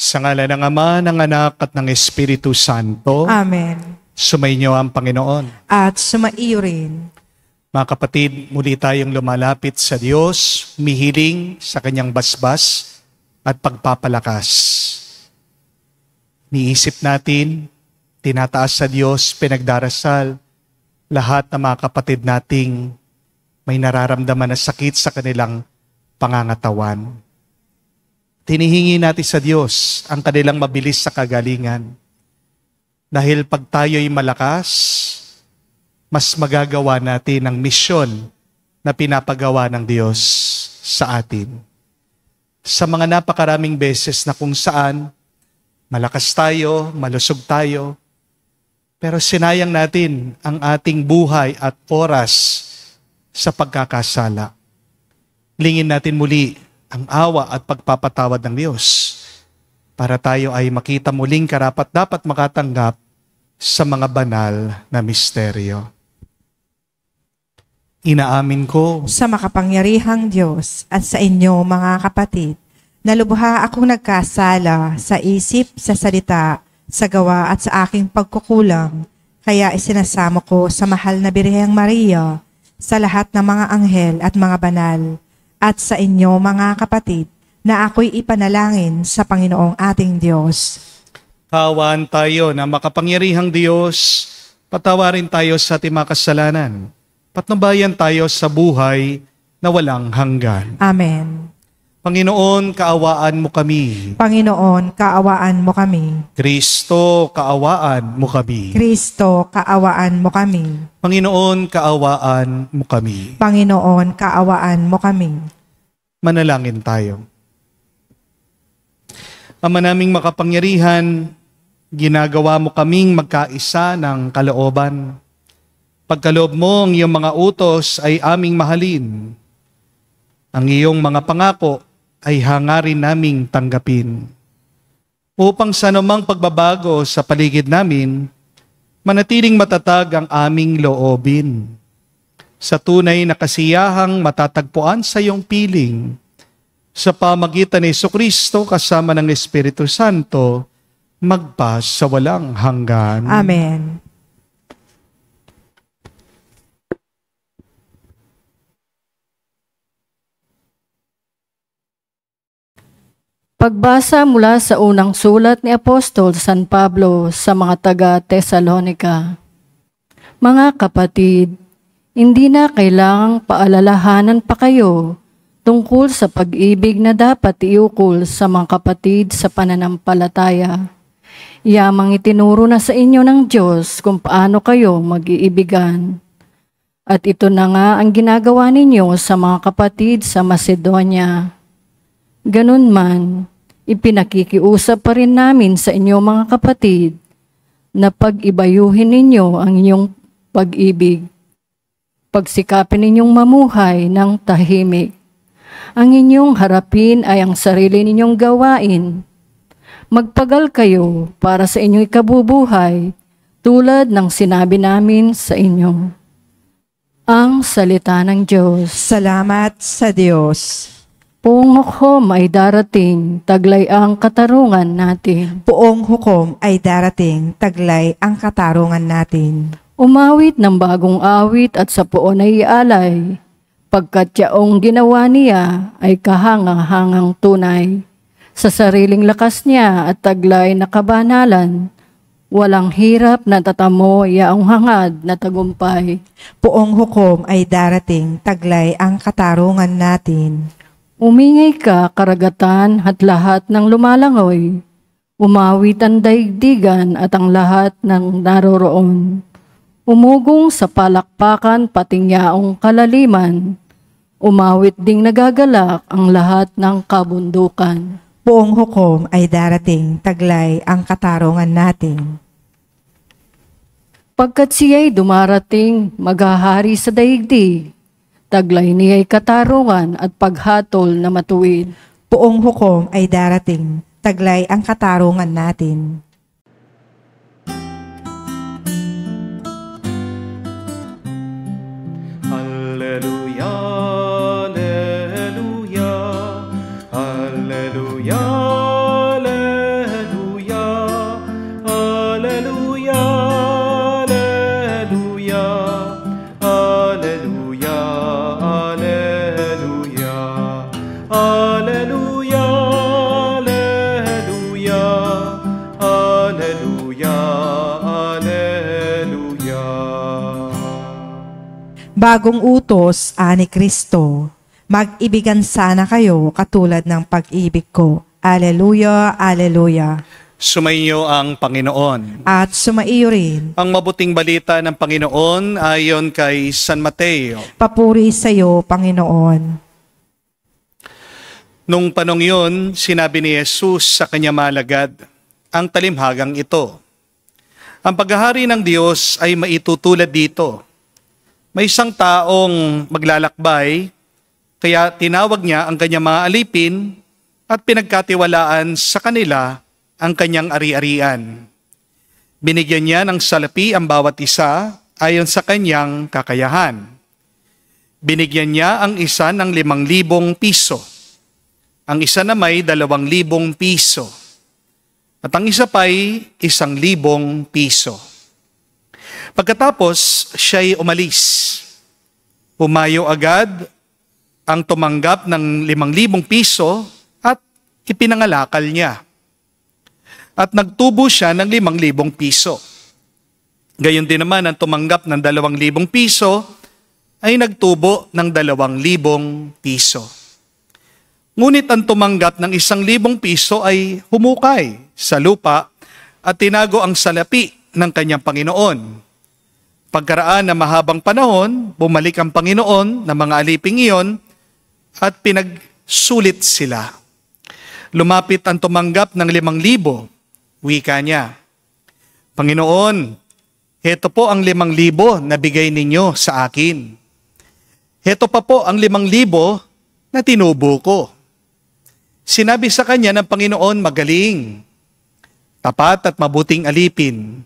Sa ngalan ng Ama, ng Anak, at ng Espiritu Santo. Amen. Sumainyo ang Panginoon. At sumaiyo rin. Mga kapatid, muli tayong lumalapit sa Diyos, humihiling sa Kanyang basbas at pagpapalakas. Niisip natin, tinataas sa Diyos, pinagdarasal, lahat ng mga kapatid nating may nararamdaman na sakit sa kanilang pangangatawan. Tinihingi natin sa Diyos ang kanilang mabilis sa kagalingan. Dahil pag tayo'y malakas, mas magagawa natin ang misyon na pinapagawa ng Diyos sa atin. Sa mga napakaraming beses na kung saan malakas tayo, malusog tayo, pero sinayang natin ang ating buhay at oras sa pagkakasala. Lingin natin muli ang awa at pagpapatawad ng Diyos para tayo ay makita muling karapat-dapat makatanggap sa mga banal na misteryo. Inaamin ko Sa makapangyarihang Diyos at sa inyo mga kapatid, na lubha akong nagkasala sa isip, sa salita, sa gawa at sa aking pagkukulang, kaya isinasamo ko sa mahal na Birheng Maria, sa lahat ng mga anghel at mga banal, at sa inyo mga kapatid, na ako'y ipanalangin sa Panginoong ating Diyos. kaawaan tayo na makapangyarihang Diyos, patawarin tayo sa ating mga kasalanan, patnubayan tayo sa buhay na walang hanggan. Amen. Panginoon, kaawaan mo kami. Panginoon, kaawaan mo kami. Kristo, kaawaan mo kami. Kristo, kaawaan mo kami. Panginoon, kaawaan mo kami. Panginoon, kaawaan mo kami. Manalangin tayo. Ama naming makapangyarihan, ginagawa mo kaming magkaisa ng kalooban. Pagkaloob mo ang iyong mga utos ay aming mahalin. Ang iyong mga pangako ay hangarin naming tanggapin. Upang sa anumang pagbabago sa paligid namin, manatiling matatag ang aming loobin. Sa tunay na kasiyahang matatagpuan sa iyong piling, sa pamagitan ni Jesucristo kasama ng Espiritu Santo, magpa sa walang hanggan. Amen. Pagbasa mula sa unang sulat ni Apostol San Pablo sa mga taga-Tesalonika. Mga kapatid, hindi na kailangang paalalahanan pa kayo tungkol sa pag-ibig na dapat iukol sa mga kapatid sa pananampalataya. Yamang itinuro na sa inyo ng Diyos kung paano kayo mag-iibigan. At ito na nga ang ginagawa ninyo sa mga kapatid sa Macedonia. Ganun man, ipinakikiusap pa rin namin sa inyo mga kapatid na pag-ibayuhin ninyo ang inyong pag-ibig. Pagsikapin ninyong mamuhay ng tahimik. Ang inyong harapin ay ang sarili ninyong gawain. Magpagal kayo para sa inyong ikabubuhay tulad ng sinabi namin sa inyo. Ang salita ng Diyos. Salamat sa Diyos. Poong hukom ay darating, taglay ang katarungan natin. Poong hukom ay darating, taglay ang katarungan natin. Umawit ng bagong awit at sa poon ay ialay, pagkat yaong ginawa niya ay kahangang-hangang tunay. Sa sariling lakas niya at taglay na kabanalan, walang hirap na tatamo yaong hangad na tagumpay. Poong hukom ay darating, taglay ang katarungan natin. Umingay ka, karagatan, at lahat ng lumalangoy. Umawit ang daigdigan at ang lahat ng naroroon. Umugong sa palakpakan pating yaong kalaliman. Umawit ding nagagalak ang lahat ng kabundukan. Poong hukom ay darating, taglay ang katarungan natin. Pagkat siya'y dumarating, maghahari sa daigdig. Taglay niya'y katarungan at paghatol na matuwid. Poong hukom ay darating, taglay ang katarungan natin. Alleluia, alleluia, alleluia, alleluia. Alleluia, Alleluia, Alleluia, Alleluia. Bagong utos, ani Kristo, mag-ibigan sana kayo katulad ng pag-ibig ko. Alleluia, Alleluia. Sumainyo ang Panginoon. At sumaiyo rin. Ang mabuting balita ng Panginoon ayon kay San Mateo. Papuri sa iyo, Panginoon. Nung panong yun, sinabi ni Jesus sa kanyang malagad, ang talimhagang ito. Ang paghahari ng Diyos ay maitutulad dito. May isang taong maglalakbay, kaya tinawag niya ang kanyang mga alipin at pinagkatiwalaan sa kanila ang kanyang ari-arian. Binigyan niya ng salapi ang bawat isa ayon sa kanyang kakayahan. Binigyan niya ang isa ng 5,000 piso. Ang isa na may 2,000 piso. At ang isa pa'y 1,000 piso. Pagkatapos, siya'y umalis. Pumayo agad ang tumanggap ng 5,000 piso at ipinangalakal niya. At nagtubo siya ng 5,000 piso. Gayon din naman ang tumanggap ng 2,000 piso ay nagtubo ng 2,000 piso. Ngunit ang tumanggap ng 1,000 piso ay humukay sa lupa at tinago ang salapi ng kanyang Panginoon. Pagkaraan ng mahabang panahon, bumalik ang Panginoon ng mga aliping iyon at pinagsulit sila. Lumapit ang tumanggap ng 5,000. Wika niya, Panginoon, heto po ang 5,000 na bigay ninyo sa akin. Heto pa po ang 5,000 na tinubo ko. Sinabi sa kanya ng Panginoon, magaling, tapat at mabuting alipin.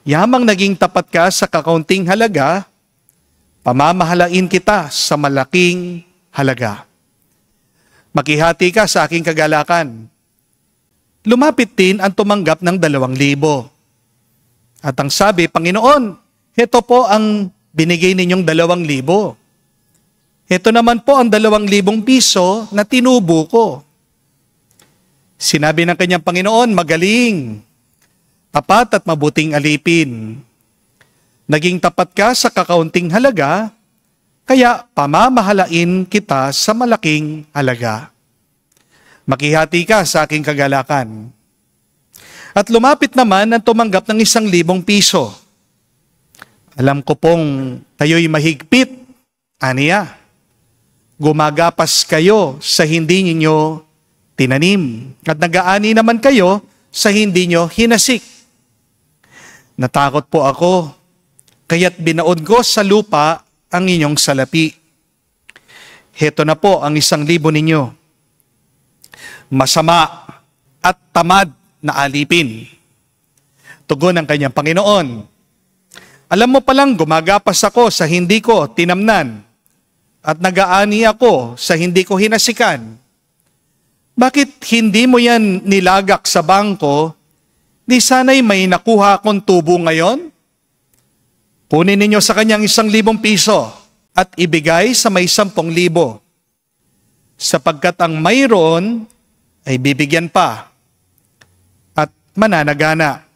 Yamang naging tapat ka sa kakaunting halaga, pamamahalain kita sa malaking halaga. Makihati ka sa aking kagalakan. Lumapit din ang tumanggap ng 2,000. At ang sabi, Panginoon, heto po ang binigay ninyong 2,000. Heto naman po ang 2,000 piso na tinubo ko. Sinabi ng kanyang Panginoon, magaling, tapat at mabuting alipin. Naging tapat ka sa kakaunting halaga, kaya pamamahalain kita sa malaking halaga. Makihati ka sa aking kagalakan. At lumapit naman ang tumanggap ng 1,000 piso. Alam ko pong kayo'y mahigpit, aniya. Gumagapas kayo sa hindi ninyo tinanim. At nag-aani naman kayo sa hindi nyo hinasik. Natakot po ako, kaya't binaon ko sa lupa ang inyong salapi. Heto na po ang 1,000 ninyo. Masama at tamad na alipin. Tugon ng kanyang Panginoon, alam mo palang gumagapas ako sa hindi ko tinamnan at nag-aani ako sa hindi ko hinasikan. Bakit hindi mo yan nilagak sa bangko, di sana'y may nakuha akong tubo ngayon? Kunin ninyo sa kanyang 1,000 piso at ibigay sa may 10,000. Sapagkat ang mayroon ay bibigyan pa at mananagana.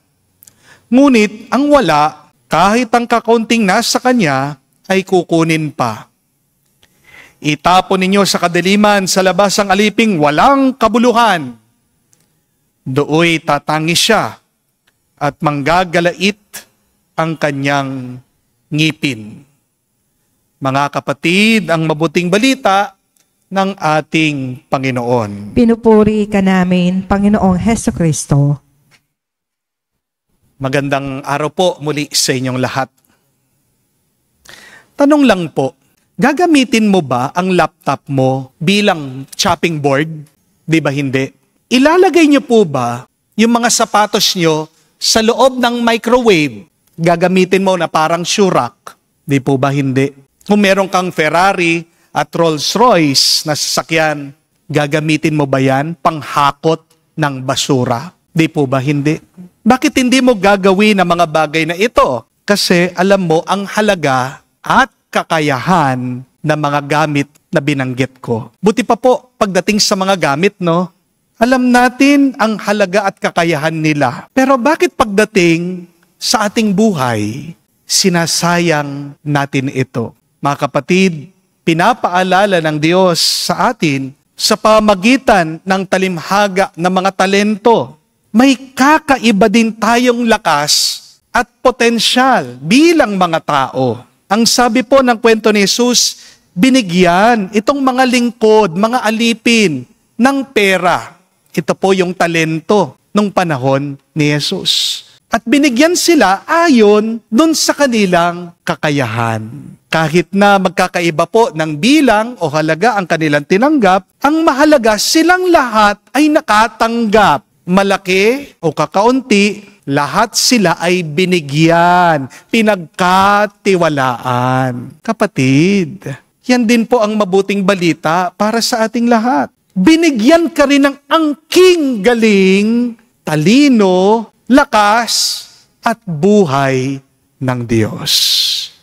Ngunit ang wala, kahit ang kakaunting nasa kanya, ay kukunin pa. Itapon ninyo sa kadiliman sa labas ang aliping walang kabuluhan. Dooy tatangis siya at manggagalait ang kanyang ngipin. Mga kapatid, ang mabuting balita ng ating Panginoon. Pinupuri ka namin, Panginoong Hesukristo. Magandang araw po muli sa inyong lahat. Tanong lang po, gagamitin mo ba ang laptop mo bilang chopping board? Di ba hindi? Ilalagay niyo po ba yung mga sapatos niyo sa loob ng microwave? Gagamitin mo na parang shoe rack? Di po ba hindi? Kung meron kang Ferrari at Rolls-Royce na sasakyan, gagamitin mo ba yan panghakot ng basura? Di po ba hindi? Bakit hindi mo gagawin ang mga bagay na ito? Kasi alam mo ang halaga at kakayahan na mga gamit na binanggit ko. Buti pa po, pagdating sa mga gamit, no? Alam natin ang halaga at kakayahan nila. Pero bakit pagdating sa ating buhay, sinasayang natin ito? Mga kapatid, pinapaalala ng Diyos sa atin sa pamagitan ng talimhaga ng mga talento. May kakaiba din tayong lakas at potensyal bilang mga tao. Ang sabi po ng kwento ni Jesus, binigyan itong mga lingkod, mga alipin ng pera. Ito po yung talento nung panahon ni Jesus. At binigyan sila ayon dun sa kanilang kakayahan. Kahit na magkakaiba po ng bilang o halaga ang kanilang tinanggap, ang mahalaga silang lahat ay nakatanggap. Malaki o kakaunti, lahat sila ay binigyan, pinagkatiwalaan. Kapatid, yan din po ang mabuting balita para sa ating lahat. Binigyan ka rin ng angking galing, talino, lakas, at buhay ng Diyos.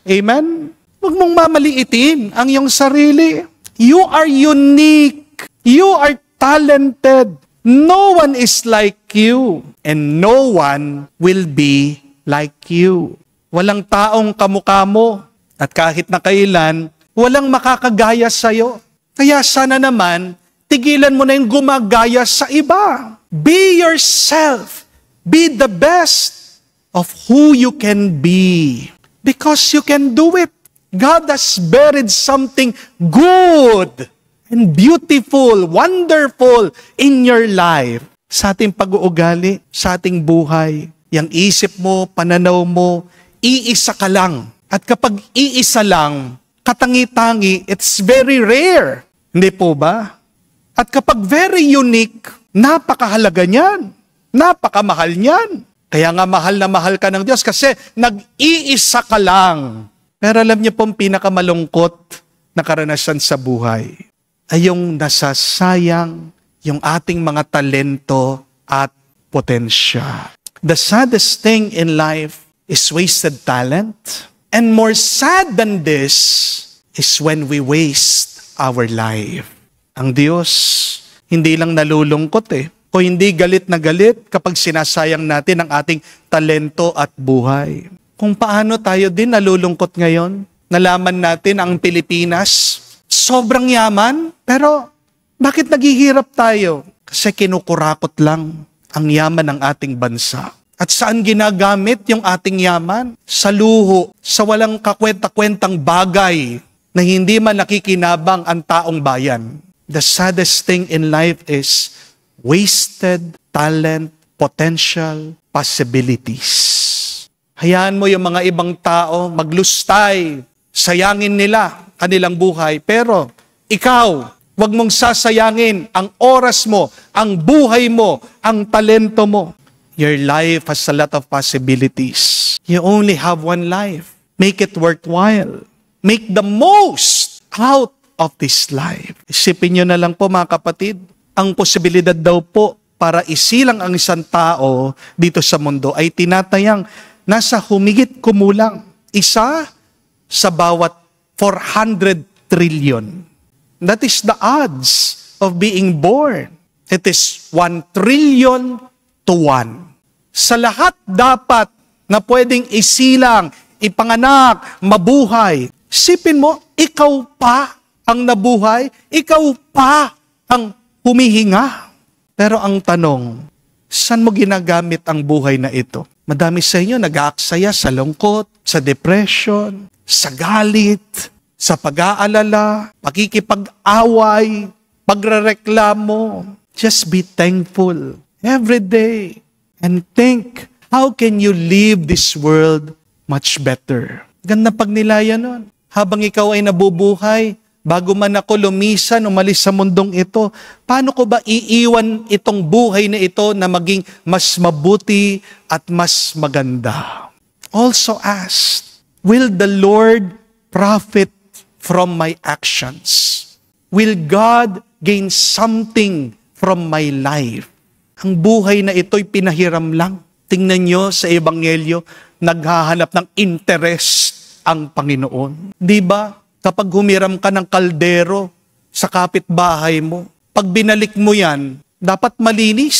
Amen? Huwag mong mamaliitin ang iyong sarili. You are unique. You are talented. No one is like you, and no one will be like you. Walang taong kamukha mo, at kahit na kailan, walang makakagaya sa'yo. Kaya sana naman, tigilan mo na yung gumagaya sa iba. Be yourself. Be the best of who you can be. Because you can do it. God has buried something good and beautiful, wonderful in your life. Sa ating pag-uugali, sa ating buhay, yung isip mo, pananaw mo, iisa ka lang. At kapag iisa lang, katangi-tangi, it's very rare. Hindi po ba? At kapag very unique, napakahalaga niyan. Napakamahal niyan. Kaya nga mahal na mahal ka ng Diyos kasi nag-iisa ka lang. Pero alam niyo pong pinakamalungkot na karanasan sa buhay ay yung nasasayang yung ating mga talento at potensya. The saddest thing in life is wasted talent. And more sad than this is when we waste our life. Ang Diyos, hindi lang nalulungkot o hindi galit na galit kapag sinasayang natin ang ating talento at buhay. Kung paano tayo din nalulungkot ngayon, nalaman natin ang Pilipinas, sobrang yaman, pero bakit naghihirap tayo? Kasi kinukurakot lang ang yaman ng ating bansa. At saan ginagamit yung ating yaman? Sa luho, sa walang kakwenta-kwentang bagay na hindi man nakikinabang ang taong bayan. The saddest thing in life is wasted talent, potential, possibilities. Hayaan mo yung mga ibang tao maglustay, sayangin nila kanilang buhay, pero ikaw, wag mong sasayangin ang oras mo, ang buhay mo, ang talento mo. Your life has a lot of possibilities. You only have one life. Make it worthwhile. Make the most out of this life. Isipin nyo na lang po mga kapatid, ang posibilidad daw po para isilang ang isang tao dito sa mundo ay tinatayang nasa humigit kumulang isa sa bawat 400 trillion. That is the odds of being born. It is 1 trillion to 1. Sa lahat dapat na pwedeng isilang, ipanganak, mabuhay, sipin mo, ikaw pa ang nabuhay, ikaw pa ang humihinga. Pero ang tanong, saan mo ginagamit ang buhay na ito? Madami sa inyo nag-aaksaya sa lungkot, sa depression, sa galit, sa pag-aalala, pakikipag-away, pagrereklamo. Just be thankful every day and think, how can you leave this world much better? Ganda pagnilayan nun. Habang ikaw ay nabubuhay, bago man ako lumisan, umalis sa mundong ito, paano ko ba iiwan itong buhay na ito na maging mas mabuti at mas maganda? Also ask, will the Lord profit from my actions? Will God gain something from my life? Ang buhay na ito'y pinahiram lang. Tingnan nyo sa Ebanghelyo, naghahanap ng interest ang Panginoon. Di ba? Kapag humiram ka ng kaldero sa kapitbahay mo, pag binalik mo yan, dapat malinis.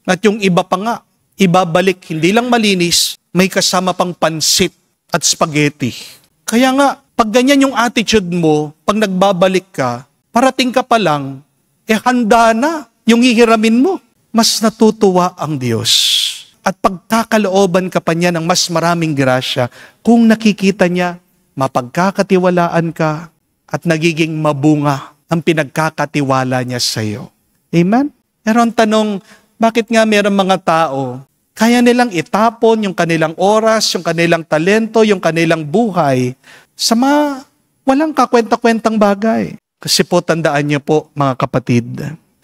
At yung iba pa nga, ibabalik, hindi lang malinis, may kasama pang pansit at spaghetti. Kaya nga, pag ganyan yung attitude mo, pag nagbabalik ka, parating ka pa lang, handa na yung hihiramin mo. Mas natutuwa ang Diyos. At pagkakalooban ka pa niya ng mas maraming grasya, kung nakikita niya, mapagkakatiwalaan ka at nagiging mabunga ang pinagkakatiwala niya sa iyo. Amen? Pero ang tanong, bakit nga mayroong mga tao, kaya nilang itapon yung kanilang oras, yung kanilang talento, yung kanilang buhay sa mga walang kakwenta-kwentang bagay? Kasi po, tandaan niyo po mga kapatid,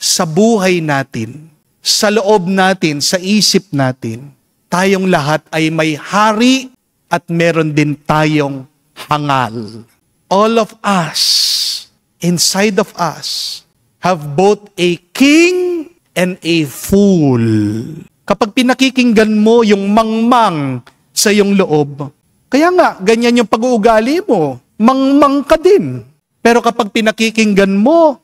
sa buhay natin, sa loob natin, sa isip natin, tayong lahat ay may hari at meron din tayong hangal. All of us, inside of us, have both a king and a fool. Kapag pinakikinggan mo yung mangmang sa iyong loob, kaya nga, ganyan yung pag-uugali mo, mangmang ka din. Pero kapag pinakikinggan mo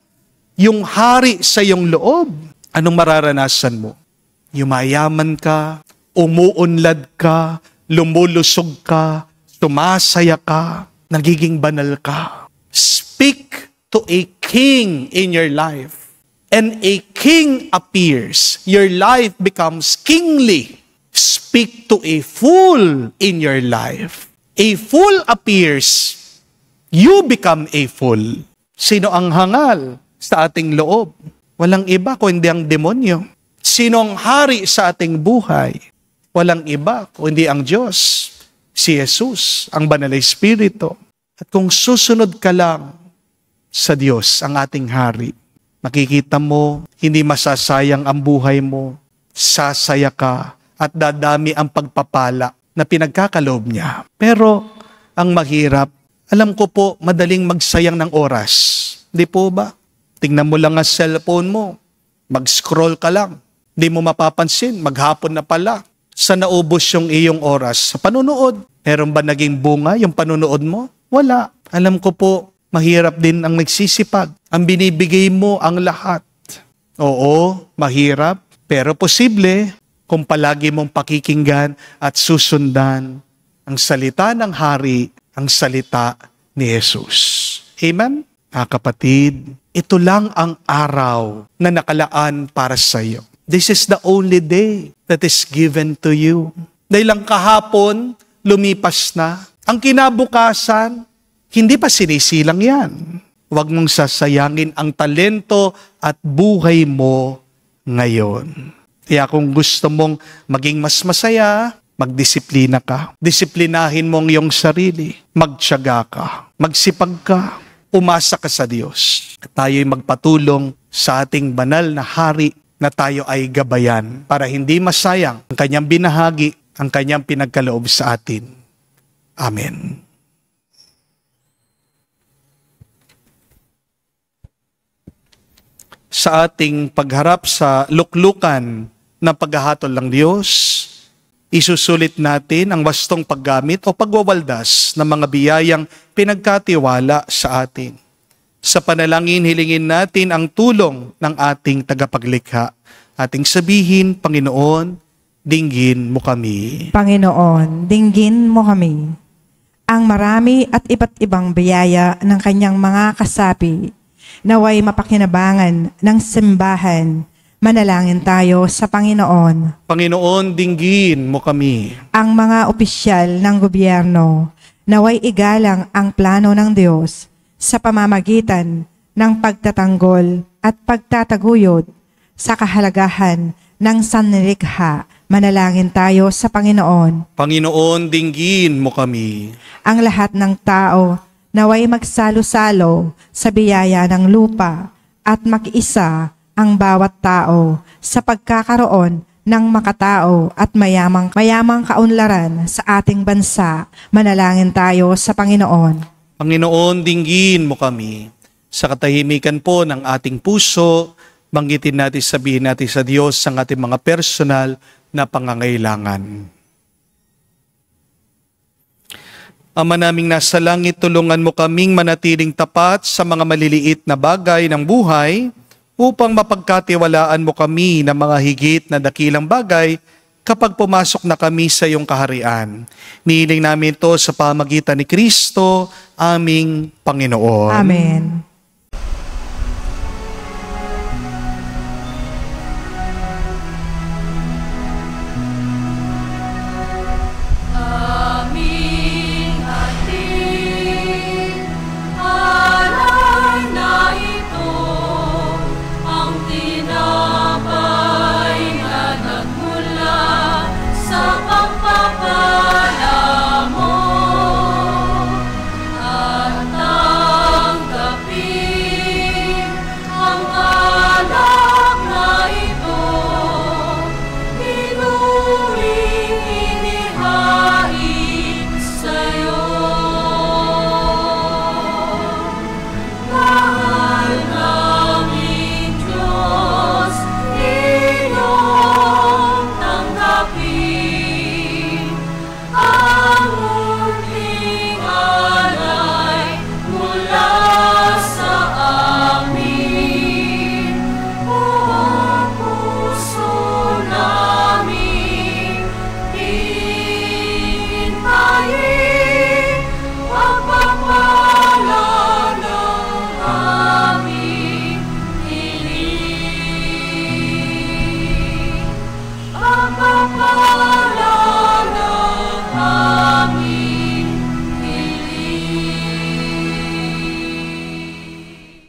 yung hari sa iyong loob, anong mararanasan mo? Yumayaman ka, umuunlad ka, lumulusog ka, tumasaya ka, nagiging banal ka. Speak to a king in your life. And a king appears. Your life becomes kingly. Speak to a fool in your life. A fool appears. You become a fool. Sino ang hangal sa ating loob? Walang iba kundi ang demonyo. Sino ang hari sa ating buhay? Walang iba kundi ang Diyos. Si Jesus, ang Banal na Espiritu. At kung susunod ka lang sa Diyos, ang ating hari, makikita mo, hindi masasayang ang buhay mo, sasaya ka, at dadami ang pagpapala na pinagkakaloob niya. Pero, ang mahirap, alam ko po, madaling magsayang ng oras. Di po ba? Tingnan mo lang ang cellphone mo, mag-scroll ka lang. Di mo mapapansin, maghapon na pala. Sa naubos yung iyong oras? Sa panunood. Meron ba naging bunga yung panunood mo? Wala. Alam ko po, mahirap din ang nagsisipag. Ang binibigay mo ang lahat. Oo, mahirap. Pero posible kung palagi mong pakikinggan at susundan ang salita ng hari, ang salita ni Jesus. Amen? Kapatid, ito lang ang araw na nakalaan para sa iyo. This is the only day that is given to you. Dahil lang kahapon, lumipas na. Ang kinabukasan, hindi pa sinisilang yan. Huwag mong sasayangin ang talento at buhay mo ngayon. Kaya kung gusto mong maging mas masaya, magdisiplina ka. Disiplinahin mong iyong sarili. Magtiyaga ka. Magsipag ka. Umasa ka sa Diyos. At tayo'y magpatulong sa ating banal na hari na tayo ay gabayan para hindi masayang ang kanyang binahagi, ang kanyang pinagkaloob sa atin. Amen. Sa ating pagharap sa luklukan ng paghahatol ng Diyos, isusulit natin ang wastong paggamit o pagwawaldas ng mga biyayang pinagkatiwala sa atin. Sa panalangin, hilingin natin ang tulong ng ating tagapaglikha. Ating sabihin, Panginoon, dinggin mo kami. Panginoon, dinggin mo kami. Ang marami at iba't ibang biyaya ng kanyang mga kasapi, naway mapakinabangan ng simbahan. Manalangin tayo sa Panginoon. Panginoon, dinggin mo kami. Ang mga opisyal ng gobyerno, naway igalang ang plano ng Diyos sa pamamagitan ng pagtatanggol at pagtataguyod sa kahalagahan ng sanlilikha. Manalangin tayo sa Panginoon. Panginoon, dinggin mo kami. Ang lahat ng tao naway magsalo-salo sa biyaya ng lupa at makiisa ang bawat tao sa pagkakaroon ng makatao at mayamang kaunlaran sa ating bansa. Manalangin tayo sa Panginoon. Panginoon, dinggin mo kami. Sa katahimikan po ng ating puso, banggitin natin, sabihin natin sa Diyos ang ating mga personal na pangangailangan. Ama naming nasa langit, tulungan mo kaming manatiling tapat sa mga maliliit na bagay ng buhay upang mapagkatiwalaan mo kami ng mga higit na dakilang bagay kapag pumasok na kami sa iyong kaharian. Nihiling namin ito sa pamagitan ni Kristo, aming Panginoon. Amen.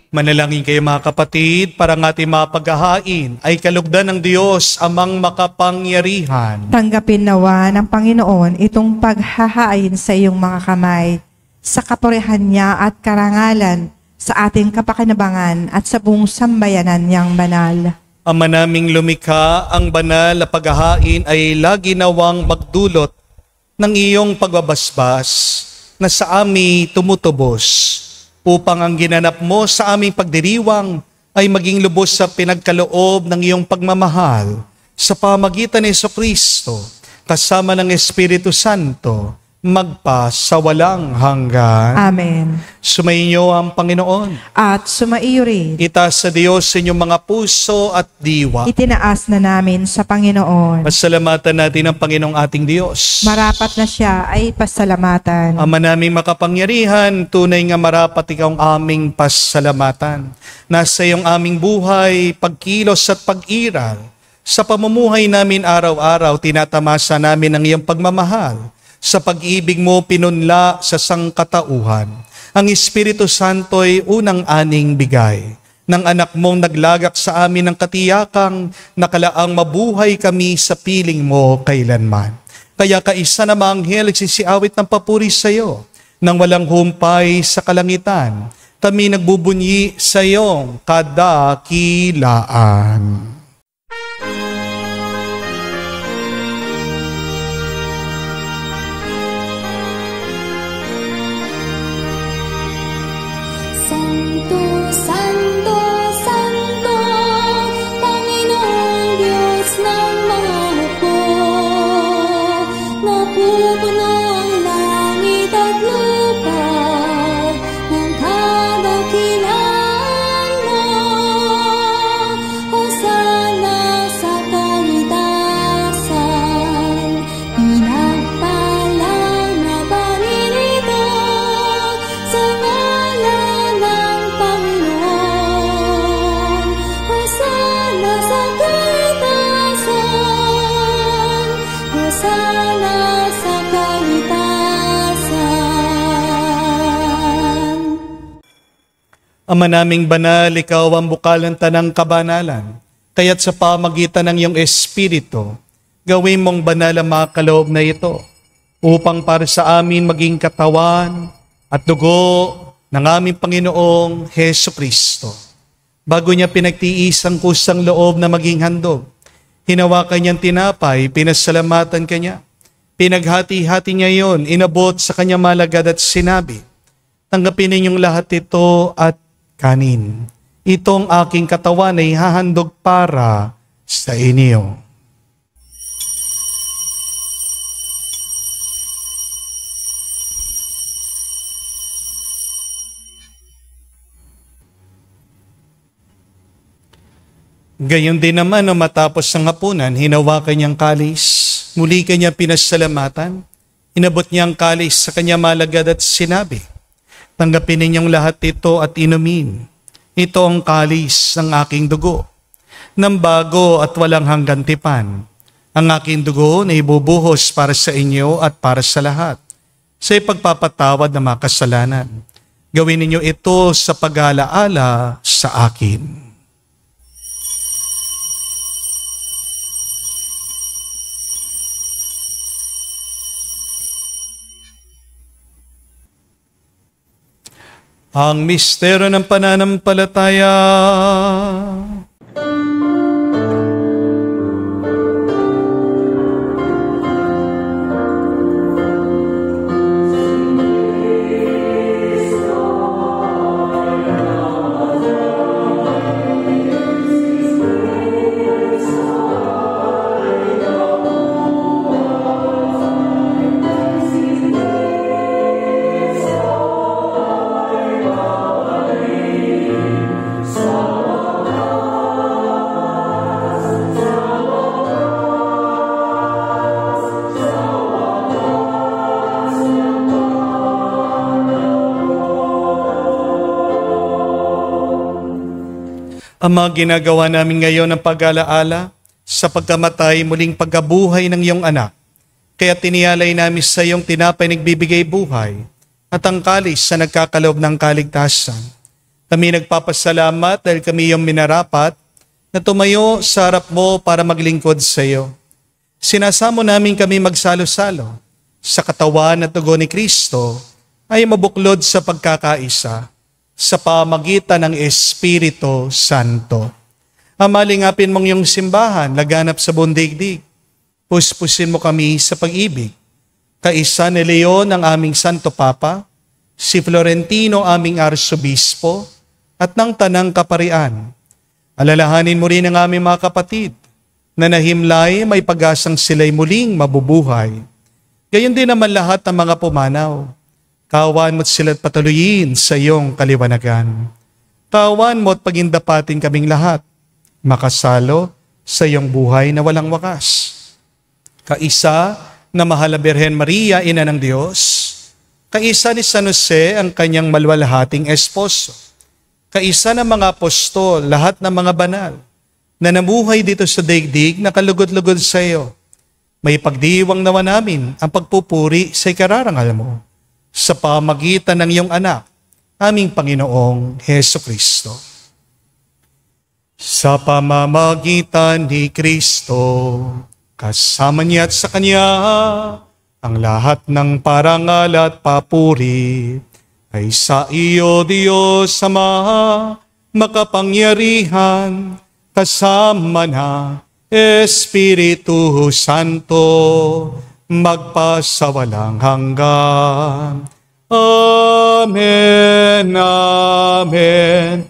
Manalangin kayo mga kapatid, para ng ating mga paghahain ay kalugdan ng Diyos amang makapangyarihan. Tanggapin nawa ng Panginoon itong paghahain sa iyong mga kamay, sa kapurihan niya at karangalan, sa ating kapakinabangan at sa buong sambayanan niyang banal. Ama naming lumikha, ang banal na paghahain ay lagi nawang magdulot ng iyong pagbabasbas na sa amin tumutubos, upang ang ginanap mo sa aming pagdiriwang ay maging lubos sa pinagkaloob ng iyong pagmamahal sa pamagitan ni Jesucristo kasama ng Espiritu Santo magpa sa walang hanggan. Amen. Sumainyo ang Panginoon. At sumaiyo rin. Itaas sa Diyos sa inyong mga puso at diwa. Itinaas na namin sa Panginoon. Pasalamatan natin ang Panginoong ating Diyos. Marapat na siya ay pasalamatan. Ama naming makapangyarihan, tunay nga marapat ikaw ang aming pasalamatan. Nasa iyong aming buhay, pagkilos at pag-iral. Sa pamumuhay namin araw-araw, tinatamasa namin ang iyong pagmamahal. Sa pag-ibig mo pinunla sa sangkatauhan. Ang Espiritu Santo ay unang aning bigay ng anak mong naglagak sa amin ng katiyakang nakalaang mabuhay kami sa piling mo kailanman. Kaya kaisa na mga anghel nagsisiawit ng papuri sa iyo nang walang humpay sa kalangitan. Kami nagbubunyi sa iyong kadakilaan. Ama naming banal, ikaw ang bukal ng tanang kabanalan. Kaya't sa pamagitan ng iyong Espiritu, gawin mong banal ang mga kaloob na ito, upang para sa amin maging katawan at dugo ng aming Panginoong Hesu Kristo. Bago niya pinagtiis ang kusang loob na maging handog, hinawakan niyang tinapay, pinasalamatan kanya. Pinaghati-hati niya yon, inabot sa kanya malagad at sinabi, tanggapin ninyong lahat ito at kanin. Itong aking katawan ay hahandog para sa inyo. Gayon din naman nung matapos ang hapunan, hinawakan niyang kalis. Muli kanya pinasalamatan. Inabot niya ang kalis sa kanya malagad at sinabi, tanggapin ninyong lahat ito at inumin. Ito ang kalis ng aking dugo, ng bago at walang hanggang tipan. Ang aking dugo na ibubuhos para sa inyo at para sa lahat, sa ipagpapatawad ng mga kasalanan. Gawin ninyo ito sa pag-alaala sa akin. Ang misteryo ng pananampalataya. Ang mga ginagawa namin ngayon ng pag-alaala sa pagkamatay muling pagkabuhay ng iyong anak. Kaya tinialay namin sa iyong tinapay nagbibigay buhay at ang kalis sa nagkakaloob ng kaligtasan. Kami nagpapasalamat dahil kami iyong minarapat na tumayo sa harap mo para maglingkod sa iyo. Sinasamo namin kami magsalo-salo sa katawan at dugo ni Kristo ay mabuklod sa pagkakaisa sa pamagitan ng Espiritu Santo. Amalingapin mong iyong simbahan, laganap sa buong daigdig. Puspusin mo kami sa pag-ibig. Kaisa ni Leon ang aming Santo Papa, si Florentino aming Arsobispo, at ng Tanang Kaparian. Alalahanin mo rin ang aming mga kapatid na nahimlay may pag-asang sila'y muling mabubuhay. Gayon din naman lahat ng mga pumanaw. Kawan mo't sila't patuloyin sa iyong kaliwanagan. Kawan mo't pagindapatin kaming lahat, makasalo sa iyong buhay na walang wakas. Kaisa na mahal na Birhen Maria, Ina ng Diyos, kaisa ni San Jose ang kanyang malwalhating esposo, kaisa ng mga apostol, lahat ng mga banal, na namuhay dito sa daigdig na kalugod-lugod sa iyo. May pagdiwang nawa namin ang pagpupuri sa ikararangal mo, sa pamagitan ng iyong anak, aming Panginoong Heso Kristo. Sa pamamagitan ni Kristo, kasama niya at sa Kanya, ang lahat ng parangal at papuri ay sa iyo, Diyos Ama, makapangyarihan, kasama na Espiritu Santo, magpasawalang hanggan. Amen, amen,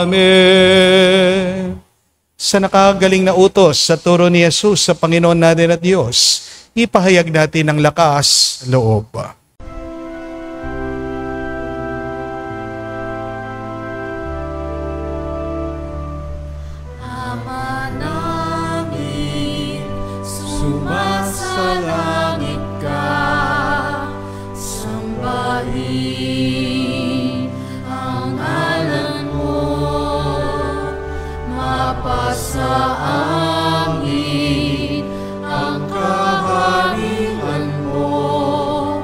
amen. Sa nakagaling na utos sa turo ni Jesus sa Panginoon natin at Diyos, ipahayag natin ang lakas loob. Sumasalangit ka, sambahin ang ngalan mo, mapasa amin ang kaharian mo,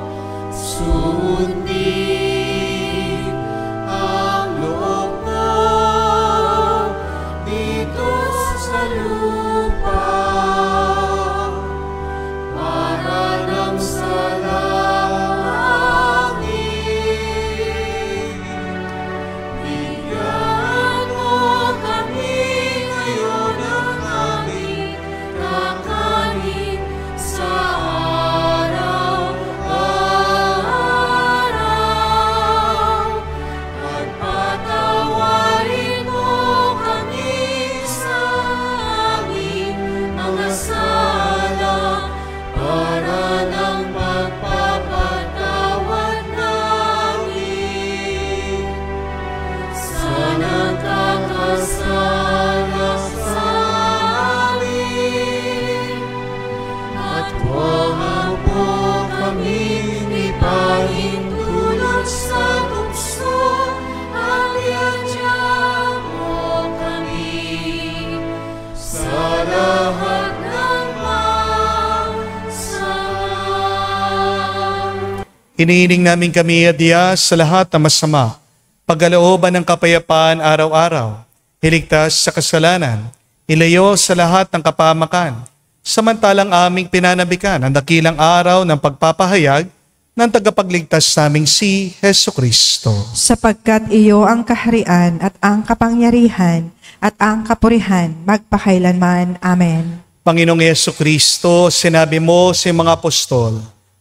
Hinihiling namin kami adya sa lahat na masama, pagkalooban ng kapayapaan araw-araw, iligtas sa kasalanan, ilayo sa lahat ng kapamakan, samantalang aming pinanabikan ang dakilang araw ng pagpapahayag ng tagapagligtas naming si Hesu Kristo. Sapagkat iyo ang kaharian at ang kapangyarihan at ang kapurihan magpakailanman. Amen. Panginoong Hesu Kristo, sinabi mo sa mga apostol,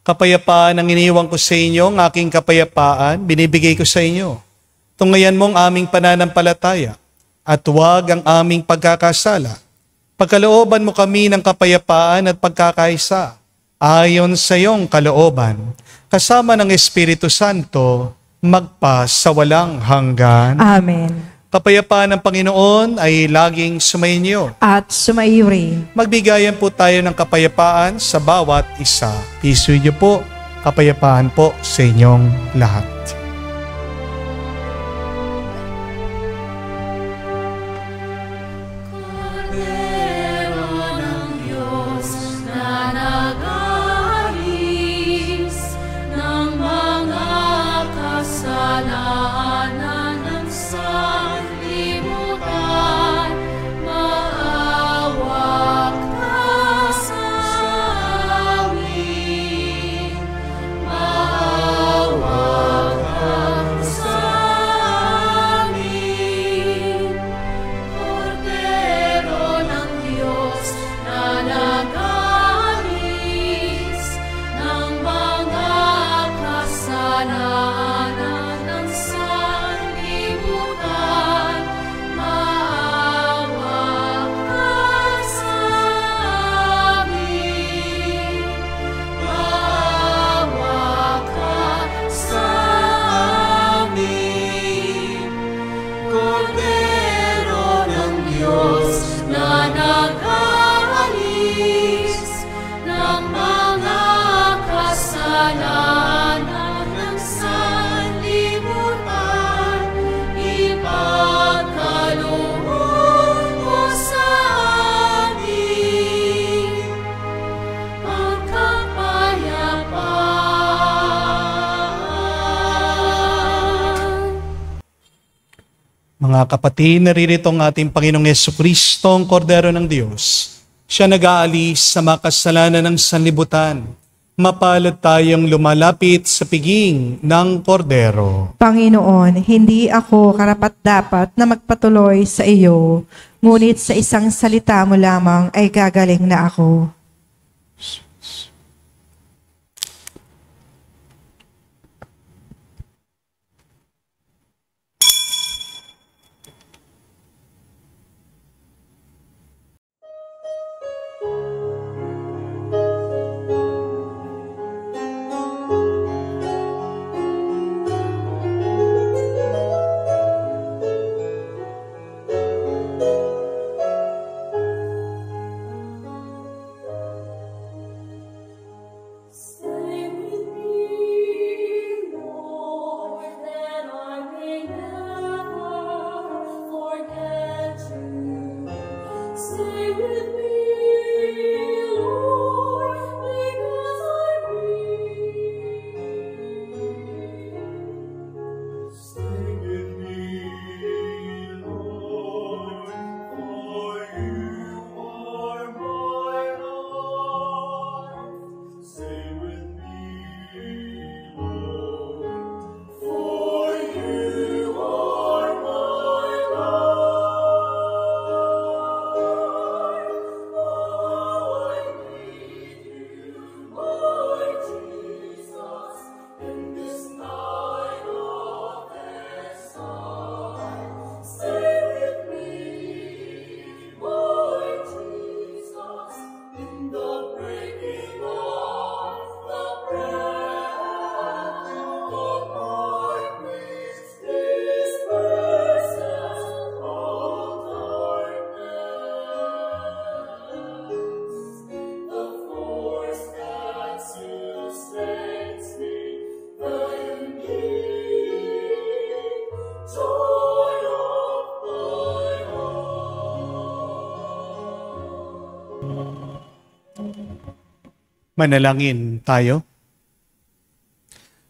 kapayapaan ang iniwan ko sa inyo, ang aking kapayapaan, binibigay ko sa inyo. Tungayan mong aming pananampalataya at huwag ang aming pagkakasala. Pagkalooban mo kami ng kapayapaan at pagkakaisa, ayon sa iyong kalooban, kasama ng Espiritu Santo, magpa sa walang hanggan. Amen. Kapayapaan ng Panginoon ay laging sumainyo. At sumaiyo rin. Magbigayan po tayo ng kapayapaan sa bawat isa. Piso niyo po, kapayapaan po sa inyong lahat. Kordero ng Diyos na nag-aalis ng mga kasalanan ng sanlibutan, maawa ka sa amin. Maawa ka sa amin. Kordero ng Diyos na nag-aalis ng mga kasalanan ng sanlibutan, maawa ka sa amin. Maawa ka sa amin. Kordero ng Diyos na nag-aalis ng mga kasalanan ng sanlibutan, ipagkaloob mo sa amin ang kapayapaan. Mga kapatid, naririto ang ating Panginoong Jesucristo, ang Kordero ng Diyos. Siya nag-aalis sa mga kasalanan ng sanlibutan. Mapalad tayong lumalapit sa piging ng Kordero. Panginoon, hindi ako karapat-dapat na magpatuloy sa iyo, ngunit sa isang salita mo lamang ay gagaling na ako. Stay with me, Lord, that I may never forget you. Stay with me, Lord, because I need. Stay with me, Lord, for you are my life. Stay with me, Lord, for you are my life. Oh, I need you, Lord Jesus, in this night of exile. Stay with me, Lord Jesus, in the breaking of the breath of darkness, disperses all darkness. The force that sustains me, the unique joy of my heart. Manalangin tayo.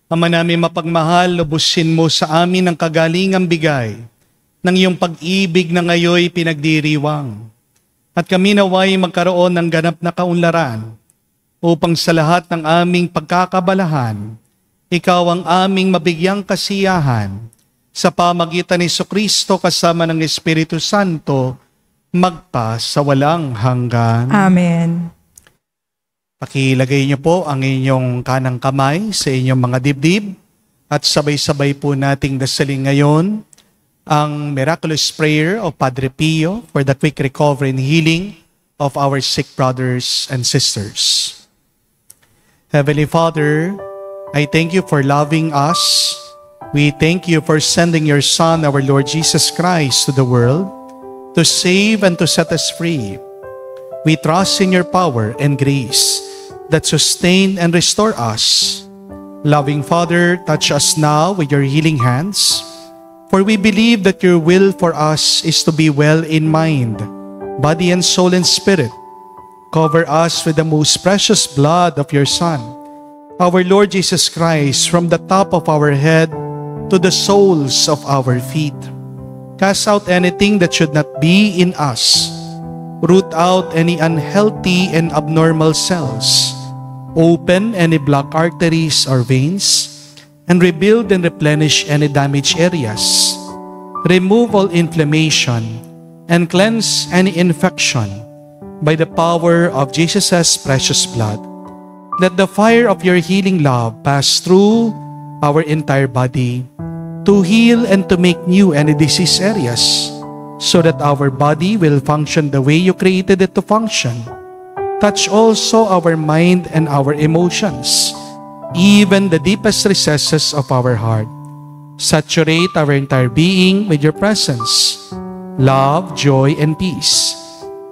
Ama namin mapagmahal, lubusin mo sa amin ang kagalingang bigay ng iyong pag-ibig na ngayoy pinagdiriwang. At kami naway magkaroon ng ganap na kaunlaran upang sa lahat ng aming pagkakabalahan, ikaw ang aming mabigyang kasiyahan sa pamagitan ni Jesucristo kasama ng Espiritu Santo, magpa sa walang hanggan. Amen. Pakilagay niyo po ang inyong kanang kamay sa inyong mga dibdib at sabay-sabay po nating dasalin ngayon ang miraculous prayer of Padre Pio for the quick recovery and healing of our sick brothers and sisters. Heavenly Father, I thank you for loving us. We thank you for sending your Son, our Lord Jesus Christ, to the world to save and to set us free. We trust in your power and grace that sustain and restore us. Loving Father, touch us now with your healing hands, for we believe that your will for us is to be well in mind, body and soul and spirit. Cover us with the most precious blood of your Son, our Lord Jesus Christ, from the top of our head to the soles of our feet. Cast out anything that should not be in us. Root out any unhealthy and abnormal cells. Open any blocked arteries or veins, and rebuild and replenish any damaged areas. Remove all inflammation and cleanse any infection by the power of Jesus' precious blood. Let the fire of your healing love pass through our entire body to heal and to make new any disease areas, so that our body will function the way you created it to function. Touch also our mind and our emotions, even the deepest recesses of our heart. Saturate our entire being with your presence, love, joy, and peace,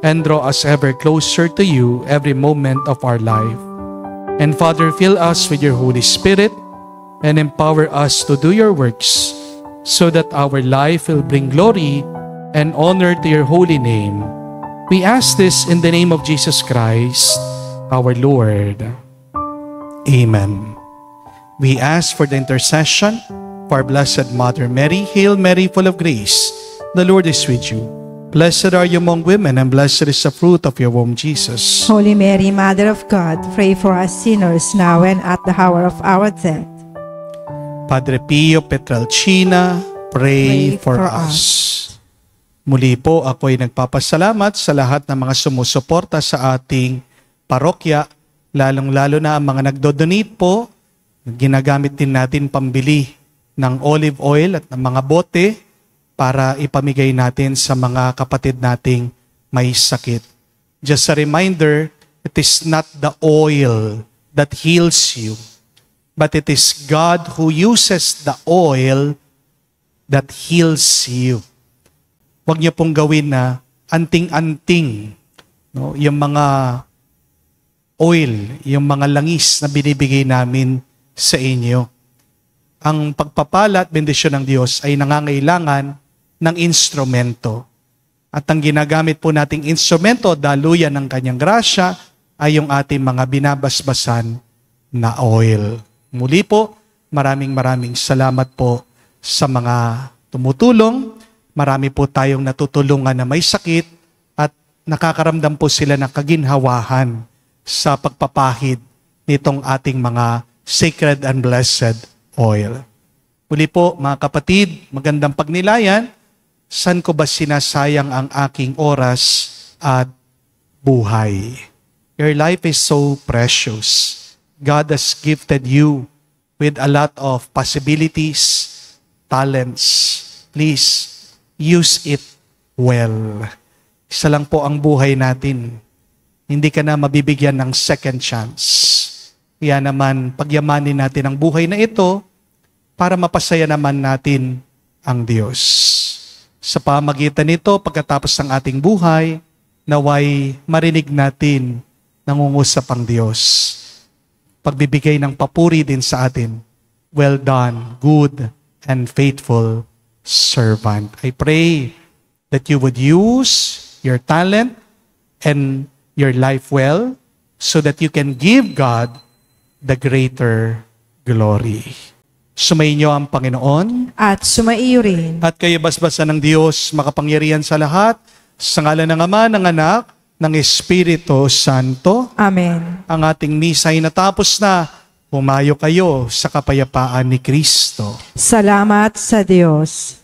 and draw us ever closer to you every moment of our life. And Father, fill us with your Holy Spirit and empower us to do your works, so that our life will bring glory and honor to your holy name. We ask this in the name of Jesus Christ, our Lord. Amen. We ask for the intercession for our Blessed Mother Mary. Hail Mary, full of grace, the Lord is with you. Blessed are you among women, and blessed is the fruit of your womb, Jesus. Holy Mary, Mother of God, pray for us sinners now and at the hour of our death. Padre Pio Petralcina, pray for us. Muli po ako'y nagpapasalamat sa lahat ng mga sumusuporta sa ating parokya, lalong-lalo na ang mga nagdo-donate po. Ginagamit din natin pambili ng olive oil at ng mga bote para ipamigay natin sa mga kapatid nating may sakit. Just a reminder, it is not the oil that heals you, but it is God who uses the oil that heals you. Huwag niyo pong gawin na anting-anting, no? Yung mga oil, yung mga langis na binibigay namin sa inyo. Ang pagpapala at bendisyon ng Diyos ay nangangailangan ng instrumento. At ang ginagamit po nating instrumento, daluyan ng kanyang grasya, ay yung ating mga binabasbasan na oil. Muli po, maraming salamat po sa mga tumutulong. Marami po tayong natutulungan na may sakit at nakakaramdam po sila ng kaginhawahan sa pagpapahid nitong ating mga sacred and blessed oil. Muli po mga kapatid, magandang pagnilayan. Saan ko ba sinasayang ang aking oras at buhay? Your life is so precious. God has gifted you with a lot of possibilities, talents. Please, use it well. Isa lang po ang buhay natin. Hindi ka na mabibigyan ng second chance. Kaya naman, pagyamanin natin ang buhay na ito para mapasaya naman natin ang Diyos. Sa pamagitan nito, pagkatapos ng ating buhay, naway marinig natin nangungusap ang Diyos. Pagbibigay ng papuri din sa atin. Well done, good and faithful servant. I pray that you would use your talent and your life well so that you can give God the greater glory. Sumainyo ang Panginoon At sumaiyo rin. at kayo basbasan ng Diyos makapangyarihan sa lahat, sa ngalan ng Ama, ng Anak, ng Espiritu Santo. Amen. Ang ating misa ay natapos na. Pumayo kayo sa kapayapaan ni Kristo. Salamat sa Diyos.